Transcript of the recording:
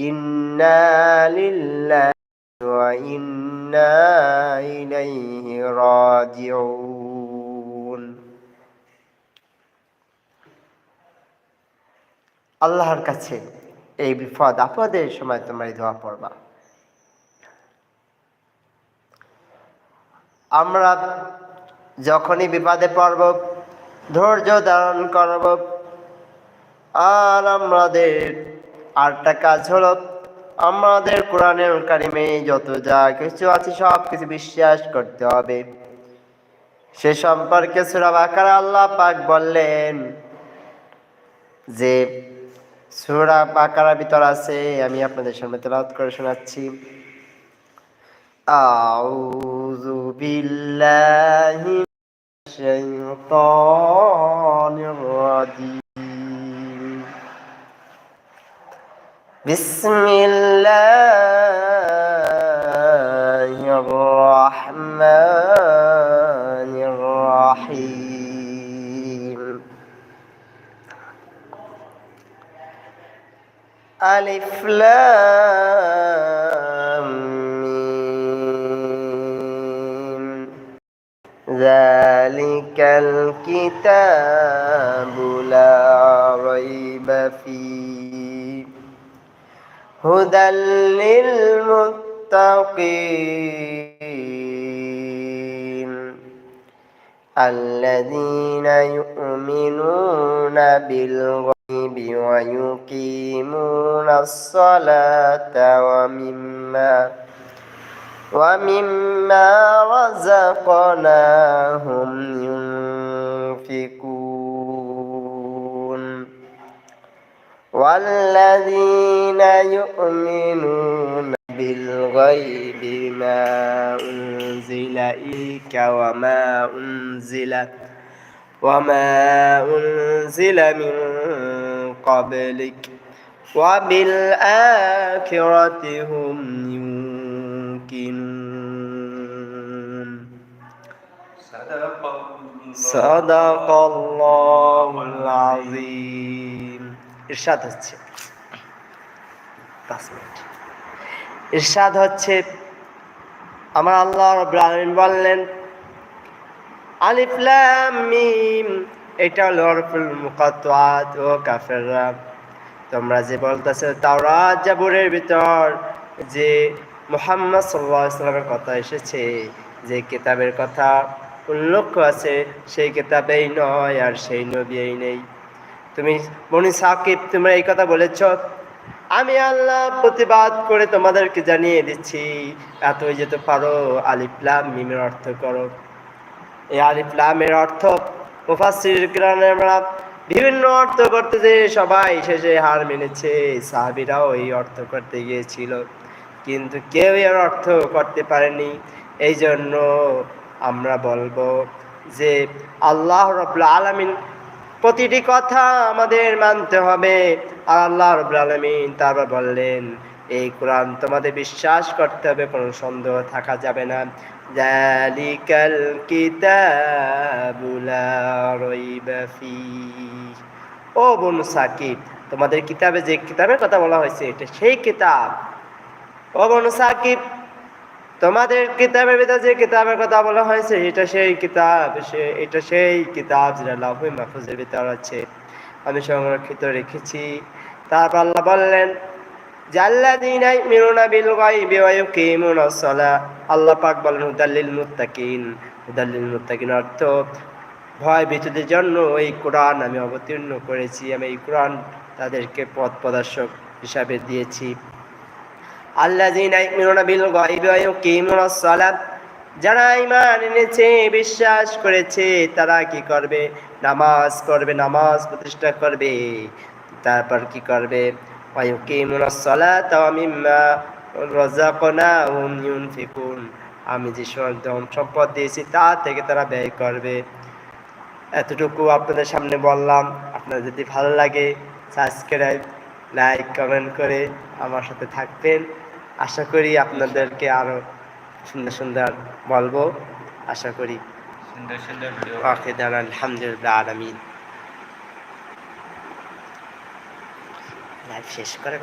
ইন্না লিল্লাহি ওয়া ইন্না ইলাইহি রাজিউন। আল্লাহর কাছে এই বিপদ আপদের সময় তোমরা এই দোয়া পড়বা। আমরা যখনই বিপদে পড়ব ধৈর্য ধারণ করব। আর আমাদের আরেকটা কাজ হলো আমাদের কোরআনুল কারীমে যত যা কিছু আছে সব কিছু বিশ্বাস করতে হবে। সে সম্পর্কে সূরা বাকারা আল্লাহ পাক বললেন যে সূরা বাকারার ভিতর আছে, আমি আপনাদের সামনে তেলাওয়াত করে শোনাচ্ছি। আউযু বিল্লাহি মিনাশ শাইতানির রাজীম। বিসমিল্লাহির রাহমানির রাহিম। আলিফ লাম মিম। যালিকাল কিতাবু লা রাইবা ফীহি হুদাল লিল মুত্তাকিন আল্লাযীনা ইউমিনুনা বিল গায়বি ওয়া ইউকিমুনাস সালাতা ওয়া মিম্মা রাযাকনাহুম ইউনফিকুন। ওয়াল্লাযীনা ইউমিনুনা বিল গায়বি মা উনজিলা ইলাইকা ওয়া মা উনজিলা মিন ক্বাবলিক ওয়া বিল আখিরাতি হুম ইউকিনুন। সাদাকাল্লাহুল আযীম। ইরশাদ হচ্ছে আমার আল্লাহ রাব্বুল আলামিন বললেন আলিফ লাম মিম, এটা হলো হরফুল মুকাত্তাআত। ও কাফেররা, তোমরা যে বলতেছো তাওরাত জাবুরের ভিতর যে মুহাম্মদ সাল্লাল্লাহু আলাইহি ওয়াসাল্লামের কথা এসেছে, যে কিতাবের কথা উল্লেখ আছে, সেই কিতাবেই নয় আর সেই নবীই নেই। তুমি বনি সাকিব, তোমরা এই কথা বলেছ। আমি আল্লাহ প্রতিবাদ করে তোমাদেরকে জানিয়ে দিচ্ছি, এতই যেতে পারো আলিফ লাম মিমের অর্থ করো। এই আলিফ লামের অর্থ মুফাসসির কিরামরা বিভিন্ন অর্থ করতে যে সবাই শেষে হার মেনেছে। সাহাবীরাও এই অর্থ করতে গিয়েছিল, কিন্তু কেউ এর অর্থ করতে পারেনি। এই জন্য আমরা বলবো যে আল্লাহ রাব্বুল আলামিন প্রতিটি কথা আমাদের মানতে হবে। আর আল্লাহ রাব্বুল আলামিন তারপর বললেন এই কোরআন তোমাদের বিশ্বাস করতে হবে, কোনো সন্দেহ থাকা যাবে না। যালিকাল কিতাবু লা রাইবা ফীহি। ও বনু সাকিব, তোমাদের কিতাবে যে কিতাবের কথা বলা হয়েছে এটা সেই কিতাব। ও বনু সাকিব, তোমাদের কিতাবের ভিতরে যে কিতাবের কথা বলা হয়েছে এটা সেই কিতাব, এটা সেই কিতাব যেটা লাউহে মাহফুজের ভিতর আছে, আমি সংরক্ষিত রেখেছি। তারপর আল্লাহ বললেন জাল্লাযীনা ইউমিনুনা বিল গায়বি ওয়া ইউকিমুনাস সালাহ। আল্লাহ পাক বলেন হুদাল লিল মুত্তাকিন। হুদাল লিল মুত্তাকিন অর্থ ভয় ভীতদের জন্য এই কোরআন আমি অবতীর্ণ করেছি, আমি এই কোরআন তাদেরকে পথ প্রদর্শক হিসাবে দিয়েছি। আল্লাযীনা ইউমিনুনা বিল গায়বি ওয়া ইউকিমুনাস সালাহ, যারা ঈমান এনেছে বিশ্বাস করেছে তারা কি করবে? নামাজ পড়বে, নামাজ প্রতিষ্ঠা করবে। তারপর কি করবে? ওয়া ইউকিমুনাস সালাতা ওয়া মিম্মা রাযাকনাহুম ইউনফিকুন, আমি যে সম্পদ দিয়েছি তা থেকে তারা ব্যয় করবে। এতটুকু আপনাদের সামনে বললাম। আপনাদের যদি ভালো লাগে সাবস্ক্রাইব, লাইক, কমেন্ট করে আমার সাথে থাকবেন। আশা করি আপনাদেরকে আরো সুন্দর সুন্দর বলবো। আশা করি সুন্দর সুন্দর ভিডিও। আলহামদুলিল্লাহ আলামিন। লাইভ শেষ করে